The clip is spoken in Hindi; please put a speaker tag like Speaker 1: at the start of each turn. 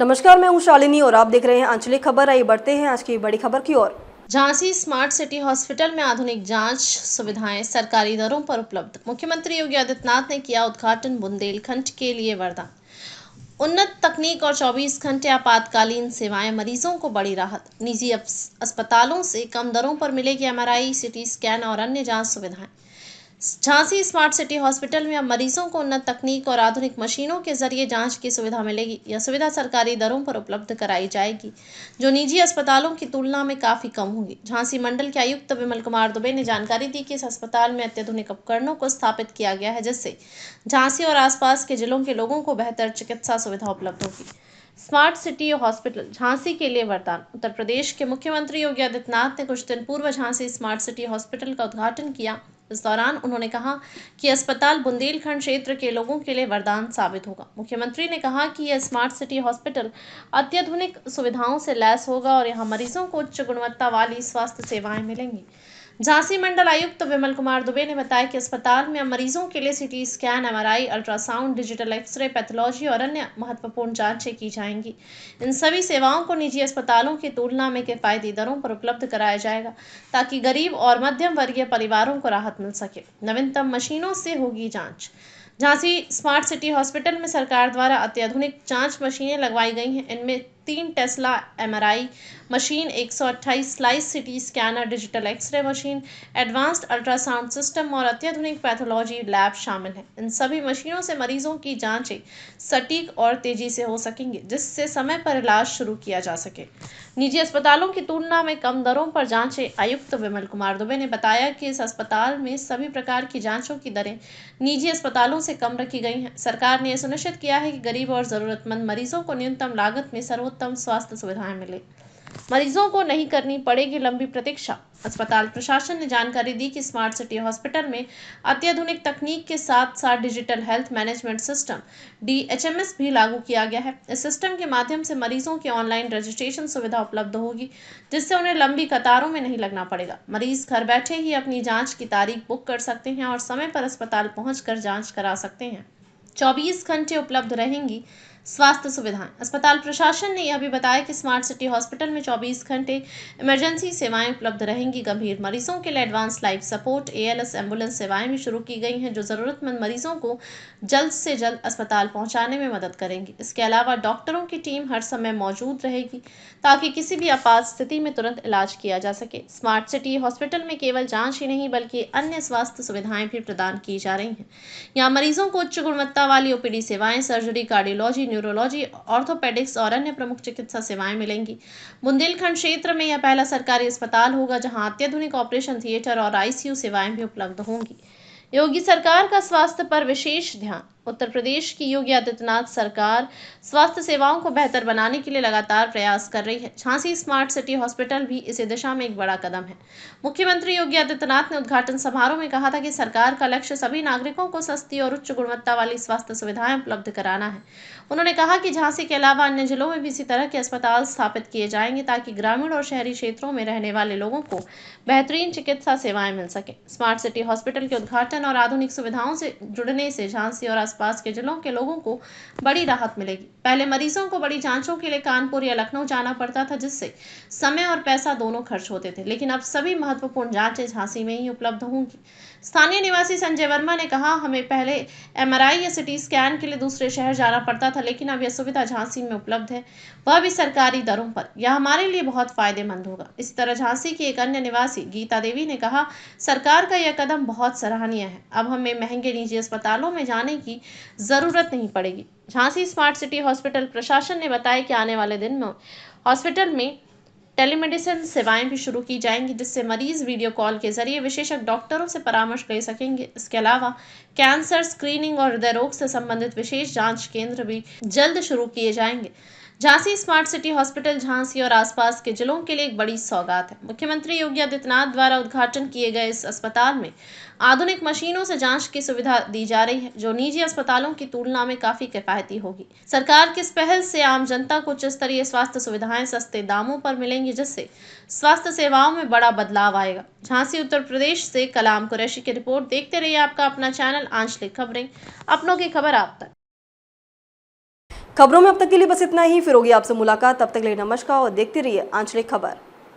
Speaker 1: नमस्कार, मैं हूं शालिनी और आप देख रहे हैं आंचलिक खबर। आइए बढ़ते हैं आज की बड़ी खबर की ओर।
Speaker 2: झांसी स्मार्ट सिटी हॉस्पिटल में आधुनिक जांच सुविधाएं सरकारी दरों पर उपलब्ध। मुख्यमंत्री योगी आदित्यनाथ ने किया उद्घाटन। बुंदेलखंड के लिए वरदान। उन्नत तकनीक और 24 घंटे आपातकालीन सेवाएं, मरीजों को बड़ी राहत। निजी अस्पतालों से कम दरों पर मिलेगी एमआरआई, सीटी स्कैन और अन्य जांच सुविधाएं। झांसी स्मार्ट सिटी हॉस्पिटल में अब मरीजों को उन्नत तकनीक और आधुनिक मशीनों के जरिए जांच की सुविधा मिलेगी। यह सुविधा सरकारी दरों पर उपलब्ध कराई जाएगी, जो निजी अस्पतालों की तुलना में काफ़ी कम होगी। झांसी मंडल के आयुक्त विमल कुमार दुबे ने जानकारी दी कि इस अस्पताल में अत्याधुनिक उपकरणों को स्थापित किया गया है, जिससे झांसी और आसपास के जिलों के लोगों को बेहतर चिकित्सा सुविधा उपलब्ध होगी। स्मार्ट सिटी हॉस्पिटल झांसी के लिए वरदान। उत्तर प्रदेश के मुख्यमंत्री योगी आदित्यनाथ ने कुछ दिन पूर्व झांसी स्मार्ट सिटी हॉस्पिटल का उद्घाटन किया। इस दौरान उन्होंने कहा कि अस्पताल बुंदेलखंड क्षेत्र के लोगों के लिए वरदान साबित होगा। मुख्यमंत्री ने कहा कि यह स्मार्ट सिटी हॉस्पिटल अत्याधुनिक सुविधाओं से लैस होगा और यहां मरीजों को उच्च गुणवत्ता वाली स्वास्थ्य सेवाएं मिलेंगी। झांसी मंडल आयुक्त विमल कुमार दुबे ने बताया कि अस्पताल में मरीजों के लिए CT scan, MRI, ultrasound, digital xray, pathology और अन्य महत्वपूर्ण जांचें की जाएंगी। इन सभी सेवाओं को निजी अस्पतालों की तुलना में किफायती दरों पर उपलब्ध कराया जाएगा, ताकि गरीब और मध्यम वर्गीय परिवारों को राहत मिल सके। नवीनतम मशीनों से होगी जांच। झांसी स्मार्ट सिटी हॉस्पिटल में सरकार द्वारा अत्याधुनिक जांच मशीनें लगवाई गई हैं। इनमें 3 tesla MRI machine, 128 slice CT scanner, digital xray machine, advanced ultrasound system और अत्याधुनिक पैथोलॉजी लैब शामिल हैं। इन सभी मशीनों से मरीजों की जांचें सटीक और तेजी से हो सकेंगी, जिससे समय पर इलाज शुरू किया जा सके। निजी अस्पतालों की तुलना में कम दरों पर जांचें। आयुक्त विमल कुमार दुबे ने बताया कि इस अस्पताल में सभी प्रकार की जांचों की दरें निजी अस्पतालों से कम रखी गई हैं। सरकार ने यह सुनिश्चित किया है कि गरीब और जरूरतमंद मरीजों को न्यूनतम लागत में सर्वोत्तम स्वास्थ्य सुविधाएं मिले। मरीजों को नहीं करनी पड़ेगी लंबी प्रतीक्षा। अस्पताल प्रशासन ने जानकारी दी कि स्मार्ट सिटी हॉस्पिटल में अत्याधुनिक तकनीक के साथ साथ डिजिटल हेल्थ मैनेजमेंट सिस्टम डीएचएमएस भी लागू किया गया है। इस सिस्टम के माध्यम से मरीजों की ऑनलाइन रजिस्ट्रेशन सुविधा उपलब्ध होगी, जिससे उन्हें लंबी कतारों में नहीं लगना पड़ेगा। मरीज घर बैठे ही अपनी जांच की तारीख बुक कर सकते हैं और समय पर अस्पताल पहुंचकर जांच करा सकते हैं। 24 घंटे उपलब्ध रहेंगी स्वास्थ्य सुविधाएं। अस्पताल प्रशासन ने यह भी बताया कि स्मार्ट सिटी हॉस्पिटल में 24 घंटे इमरजेंसी सेवाएं उपलब्ध रहेंगी। गंभीर मरीजों के लिए advance life support ALS ambulance सेवाएं भी शुरू की गई हैं, जो जरूरतमंद मरीजों को जल्द से जल्द अस्पताल पहुंचाने में मदद करेंगी। इसके अलावा डॉक्टरों की टीम हर समय मौजूद रहेगी, ताकि किसी भी आपात स्थिति में तुरंत इलाज किया जा सके। स्मार्ट सिटी हॉस्पिटल में केवल जांच ही नहीं, बल्कि अन्य स्वास्थ्य सुविधाएं भी प्रदान की जा रही हैं। यहाँ मरीजों को उच्च गुणवत्ता वाली ओपीडी सेवाएं, सर्जरी, कार्डियोलॉजी, न्यूरोलॉजी, ऑर्थोपेडिक्स और अन्य प्रमुख चिकित्सा सेवाएं मिलेंगी। बुंदेलखंड क्षेत्र में यह पहला सरकारी अस्पताल होगा जहां अत्याधुनिक ऑपरेशन थिएटर और आईसीयू सेवाएं भी उपलब्ध होंगी। योगी सरकार का स्वास्थ्य पर विशेष ध्यान। उत्तर प्रदेश की योगी आदित्यनाथ सरकार स्वास्थ्य सेवाओं को बेहतर बनाने के लिए लगातार प्रयास कर रही है। झांसी स्मार्ट सिटी हॉस्पिटल भी इसी दिशा में एक बड़ा कदम है। मुख्यमंत्री योगी आदित्यनाथ ने उद्घाटन समारोह में कहा था कि सरकार का लक्ष्य सभी नागरिकों को सस्ती और उच्च गुणवत्ता वाली स्वास्थ्य सुविधाएं उपलब्ध कराना है। उन्होंने कहा कि झांसी के अलावा अन्य जिलों में भी इसी तरह के अस्पताल स्थापित किए जाएंगे, ताकि ग्रामीण और शहरी क्षेत्रों में रहने वाले लोगों को बेहतरीन चिकित्सा सेवाएं मिल सके। स्मार्ट सिटी हॉस्पिटल के उद्घाटन और आधुनिक सुविधाओं से जुड़ने से झांसी और आसपास के जिलों के लोगों को बड़ी राहत मिलेगी। पहले मरीजों को बड़ी जांचों के लिए कानपुर या लखनऊ जाना पड़ता था, जिससे समय और पैसा दोनों खर्च होते थे, लेकिन अब सभी महत्वपूर्ण जांचें झांसी में ही उपलब्ध होंगी। स्थानीय निवासी संजय वर्मा ने कहा, हमें पहले एमआरआई या सिटी स्कैन के लिए दूसरे शहर जाना पड़ता था, लेकिन अब यह सुविधा झांसी में उपलब्ध है, वह भी सरकारी दरों पर। यह हमारे लिए बहुत फायदेमंद होगा। इसी तरह झांसी की एक अन्य निवासी गीता देवी ने कहा, सरकार का यह कदम बहुत सराहनीय है। अब हमें महंगे निजी अस्पतालों में जाने की जरूरत नहीं पड़ेगी। झांसी स्मार्ट सिटी हॉस्पिटल प्रशासन ने बताया कि आने वाले दिन में हॉस्पिटल में टेलीमेडिसिन सेवाएं भी शुरू की जाएंगी, जिससे मरीज वीडियो कॉल के जरिए विशेषज्ञ डॉक्टरों से परामर्श ले सकेंगे। इसके अलावा कैंसर स्क्रीनिंग और हृदय रोग से संबंधित विशेष जांच केंद्र भी जल्द शुरू किए जाएंगे। Jhansi smart city hospital Jhansi और आसपास के जिलों के लिए एक बड़ी सौगात है। मुख्यमंत्री योगी आदित्यनाथ द्वारा उद्घाटन किए गए इस अस्पताल में आधुनिक मशीनों से जांच की सुविधा दी जा रही है, जो निजी अस्पतालों की तुलना में काफी किफायती होगी। सरकार की इस पहल से आम जनता को उच्च स्तरीय स्वास्थ्य सुविधाएं सस्ते दामों पर मिलेंगी, जिससे स्वास्थ्य सेवाओं में बड़ा बदलाव आएगा। झांसी उत्तर प्रदेश से कलाम कुरैशी की रिपोर्ट। देखते रहिए आपका अपना चैनल आंचलिक खबरें, अपनों की खबर आप तक।
Speaker 1: खबरों में अब तक के लिए बस इतना ही। फिर होगी आपसे मुलाकात, तब तक के लिए नमस्कार और देखते रहिए आंचलिक खबर।